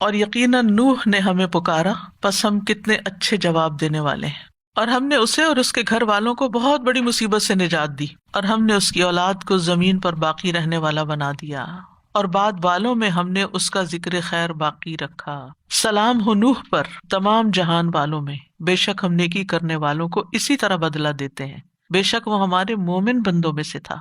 اور یقیناً نوح نے ہمیں پکارا، پس ہم کتنے اچھے جواب دینے والے ہیں۔ اور ہم نے اسے اور اس کے گھر والوں کو بہت بڑی مصیبت سے نجات دی، اور ہم نے اس کی اولاد کو زمین پر باقی رہنے والا بنا دیا، اور بعد والوں میں ہم نے اس کا ذکر خیر باقی رکھا۔ سلام ہو نوح پر تمام جہان والوں میں، بے شک ہم نیکی کرنے والوں کو اسی طرح بدلہ دیتے ہیں، بے شک وہ ہمارے مومن بندوں میں سے تھا۔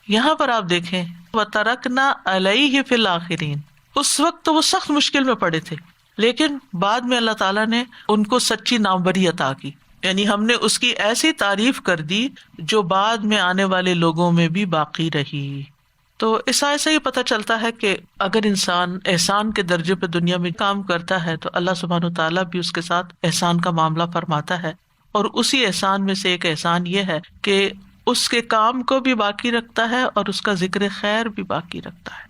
یہاں پر آپ دیکھیں وَتَرَكْنَا عَلَيْهِ فِي الْآخِرِينَ، اس وقت تو وہ سخت مشکل میں پڑے تھے، لیکن بعد میں اللہ تعالیٰ نے ان کو سچی ناموری عطا کی، یعنی ہم نے اس کی ایسی تعریف کر دی جو بعد میں آنے والے لوگوں میں بھی باقی رہی۔ تو اس آیت سے یہ پتہ چلتا ہے کہ اگر انسان احسان کے درجے پہ دنیا میں کام کرتا ہے تو اللہ سبحانہ و تعالیٰ بھی اس کے ساتھ احسان کا معاملہ فرماتا ہے، اور اسی احسان میں سے ایک احسان یہ ہے کہ اس کے کام کو بھی باقی رکھتا ہے اور اس کا ذکر خیر بھی باقی رکھتا ہے۔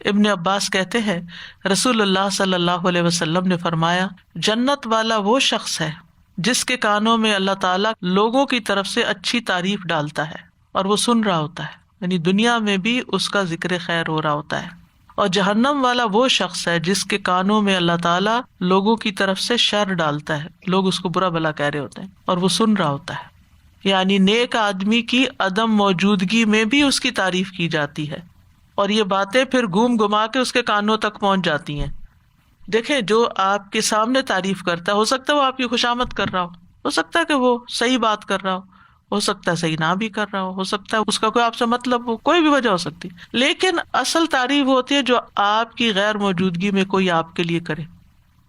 ابن عباس کہتے ہیں رسول اللہ صلی اللہ علیہ وسلم نے فرمایا، جنت والا وہ شخص ہے جس کے کانوں میں اللہ تعالیٰ لوگوں کی طرف سے اچھی تعریف ڈالتا ہے اور وہ سن رہا ہوتا ہے، یعنی دنیا میں بھی اس کا ذکر خیر ہو رہا ہوتا ہے۔ اور جہنم والا وہ شخص ہے جس کے کانوں میں اللہ تعالیٰ لوگوں کی طرف سے شر ڈالتا ہے، لوگ اس کو برا بھلا کہہ رہے ہوتے ہیں اور وہ سن رہا ہوتا ہے، یعنی نیک آدمی کی عدم موجودگی میں بھی اس کی تعریف کی جاتی ہے، اور یہ باتیں پھر گھوم گھما کے اس کے کانوں تک پہنچ جاتی ہیں۔ دیکھیں جو آپ کے سامنے تعریف کرتا ہے، ہو سکتا ہے وہ آپ کی خوشامد کر رہا ہو سکتا ہے کہ وہ صحیح بات کر رہا ہو سکتا ہے صحیح نہ بھی کر رہا ہو سکتا ہے اس کا کوئی آپ سے مطلب ہو، کوئی بھی وجہ ہو سکتی، لیکن اصل تعریف ہوتی ہے جو آپ کی غیر موجودگی میں کوئی آپ کے لیے کرے،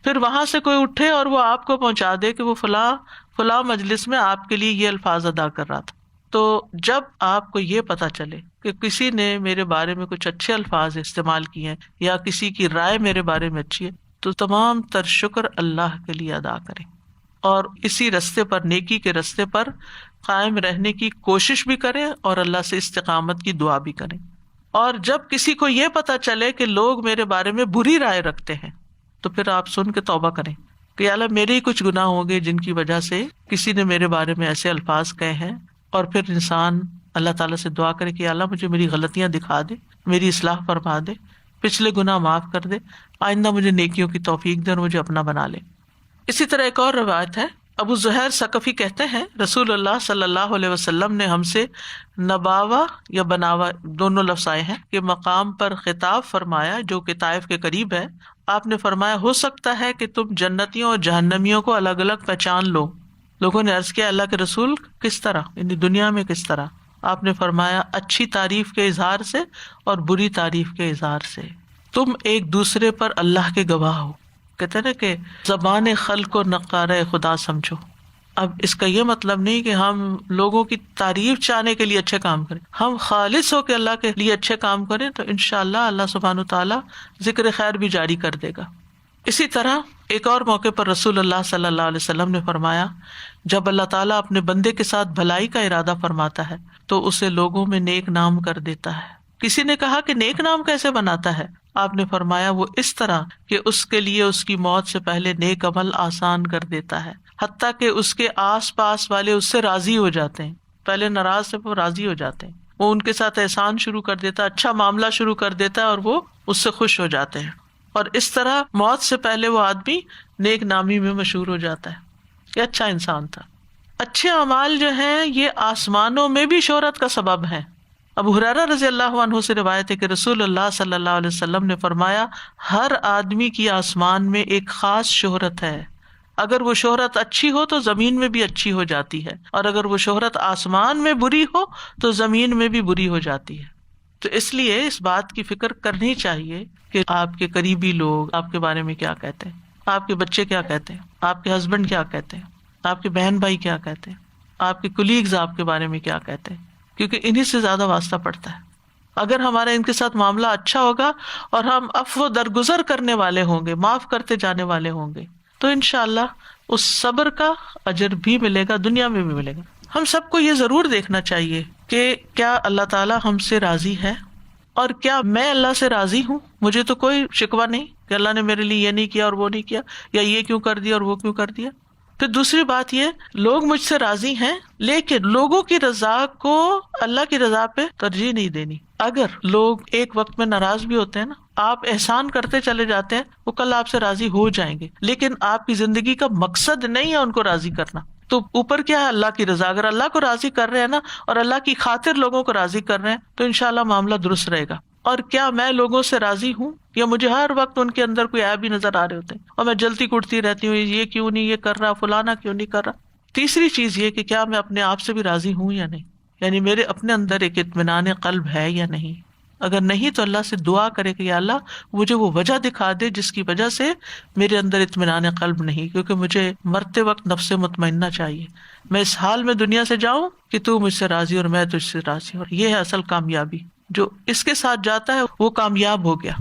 پھر وہاں سے کوئی اٹھے اور وہ آپ کو پہنچا دے کہ وہ فلاں مجلس میں آپ کے لیے یہ الفاظ ادا کر رہا تھا۔ تو جب آپ کو یہ پتا چلے کہ کسی نے میرے بارے میں کچھ اچھے الفاظ استعمال کیے ہیں یا کسی کی رائے میرے بارے میں اچھی ہے، تو تمام تر شکر اللہ کے لیے ادا کریں، اور اسی رستے پر، نیکی کے رستے پر قائم رہنے کی کوشش بھی کریں اور اللہ سے استقامت کی دعا بھی کریں۔ اور جب کسی کو یہ پتا چلے کہ لوگ میرے بارے میں بری رائے رکھتے ہیں تو پھر آپ سن کے توبہ کریں کہ یا اللہ میرے ہی کچھ گناہ ہوں گے جن کی وجہ سے کسی نے میرے بارے میں ایسے الفاظ کہے ہیں، اور پھر انسان اللہ تعالیٰ سے دعا کرے کہ یا اللہ مجھے میری غلطیاں دکھا دے، میری اصلاح فرما دے، پچھلے گناہ معاف کر دے، آئندہ مجھے نیکیوں کی توفیق دے اور مجھے اپنا بنا لے۔ اسی طرح ایک اور روایت ہے، ابو زہیر ثقفی کہتے ہیں رسول اللہ صلی اللہ علیہ وسلم نے ہم سے نباوا یا بناوا دونوں لفظ آئے ہیں کہ مقام پر خطاب فرمایا جو کہ طائف کے قریب ہے۔ آپ نے فرمایا ہو سکتا ہے کہ تم جنتیوں اور جہنمیوں کو الگ الگ پہچان لو۔ لوگوں نے عرض کیا اللہ کے رسول کس طرح، یعنی دنیا میں کس طرح؟ آپ نے فرمایا اچھی تعریف کے اظہار سے اور بری تعریف کے اظہار سے۔ تم ایک دوسرے پر اللہ کے گواہ ہو، کہتے ہیں نا کہ زبان خلق کو نقارہ خدا سمجھو۔ اب اس کا یہ مطلب نہیں کہ ہم لوگوں کی تعریف چاہنے کے لیے اچھے کام کریں، ہم خالص ہو کے اللہ کے لیے اچھے کام کریں تو انشاءاللہ اللہ سبحانہ تعالیٰ ذکر خیر بھی جاری کر دے گا۔ اسی طرح ایک اور موقع پر رسول اللہ صلی اللہ علیہ وسلم نے فرمایا جب اللہ تعالیٰ اپنے بندے کے ساتھ بھلائی کا ارادہ فرماتا ہے تو اسے لوگوں میں نیک نام کر دیتا ہے۔ کسی نے کہا کہ نیک نام کیسے بناتا ہے؟ آپ نے فرمایا وہ اس طرح کہ اس کے لیے اس کی موت سے پہلے نیک عمل آسان کر دیتا ہے، حتیٰ کہ اس کے آس پاس والے اس سے راضی ہو جاتے ہیں، پہلے ناراض سے وہ راضی ہو جاتے ہیں، وہ ان کے ساتھ احسان شروع کر دیتا ہے، اچھا معاملہ شروع کر دیتا ہے اور وہ اس سے خوش ہو جاتے ہیں، اور اس طرح موت سے پہلے وہ آدمی نیک نامی میں مشہور ہو جاتا ہے کہ اچھا انسان تھا۔ اچھے اعمال جو ہیں یہ آسمانوں میں بھی شہرت کا سبب ہیں۔ ابو ہریرہ رضی اللہ عنہ سے روایت ہے کہ رسول اللہ صلی اللہ علیہ وسلم نے فرمایا ہر آدمی کی آسمان میں ایک خاص شہرت ہے، اگر وہ شہرت اچھی ہو تو زمین میں بھی اچھی ہو جاتی ہے، اور اگر وہ شہرت آسمان میں بری ہو تو زمین میں بھی بری ہو جاتی ہے۔ تو اس لیے اس بات کی فکر کرنی چاہیے کہ آپ کے قریبی لوگ آپ کے بارے میں کیا کہتے ہیں، آپ کے بچے کیا کہتے ہیں، آپ کے ہسبینڈ کیا کہتے ہیں، آپ کے بہن بھائی کیا کہتے ہیں، آپ کے کولیگز آپ کے بارے میں کیا کہتے ہیں، کیونکہ انہی سے زیادہ واسطہ پڑتا ہے۔ اگر ہمارا ان کے ساتھ معاملہ اچھا ہوگا اور ہم عفو درگزر کرنے والے ہوں گے، معاف کرتے جانے والے ہوں گے، تو انشاءاللہ اس صبر کا اجر بھی ملے گا، دنیا میں بھی ملے گا۔ ہم سب کو یہ ضرور دیکھنا چاہیے کہ کیا اللہ تعالیٰ ہم سے راضی ہے اور کیا میں اللہ سے راضی ہوں۔ مجھے تو کوئی شکوہ نہیں کہ اللہ نے میرے لیے یہ نہیں کیا اور وہ نہیں کیا، یا یہ کیوں کر دیا اور وہ کیوں کر دیا۔ پھر دوسری بات یہ، لوگ مجھ سے راضی ہیں لیکن لوگوں کی رضا کو اللہ کی رضا پہ ترجیح نہیں دینی۔ اگر لوگ ایک وقت میں ناراض بھی ہوتے ہیں نا، آپ احسان کرتے چلے جاتے ہیں، وہ کل آپ سے راضی ہو جائیں گے، لیکن آپ کی زندگی کا مقصد نہیں ہے ان کو راضی کرنا. تو اوپر کیا ہے؟ اللہ کی رضا. اگر اللہ کو راضی کر رہے ہیں نا، اور اللہ کی خاطر لوگوں کو راضی کر رہے ہیں، تو انشاءاللہ معاملہ درست رہے گا. اور کیا میں لوگوں سے راضی ہوں، یا مجھے ہر وقت ان کے اندر کوئی عیب ہی نظر آ رہے ہوتے ہیں اور میں جلتی کٹتی رہتی ہوں، یہ کیوں نہیں یہ کر رہا، فلانا کیوں نہیں کر رہا. تیسری چیز یہ کہ کیا میں اپنے آپ سے بھی راضی ہوں یا نہیں، یعنی میرے اپنے اندر ایک اطمینان قلب ہے یا نہیں. اگر نہیں تو اللہ سے دعا کرے کہ یا اللہ مجھے وہ وجہ دکھا دے جس کی وجہ سے میرے اندر اطمینان قلب نہیں، کیونکہ مجھے مرتے وقت نفس مطمئنہ چاہیے. میں اس حال میں دنیا سے جاؤں کہ تو مجھ سے راضی اور میں تجھ سے راضی. اور یہ ہے اصل کامیابی. جو اس کے ساتھ جاتا ہے وہ کامیاب ہو گیا.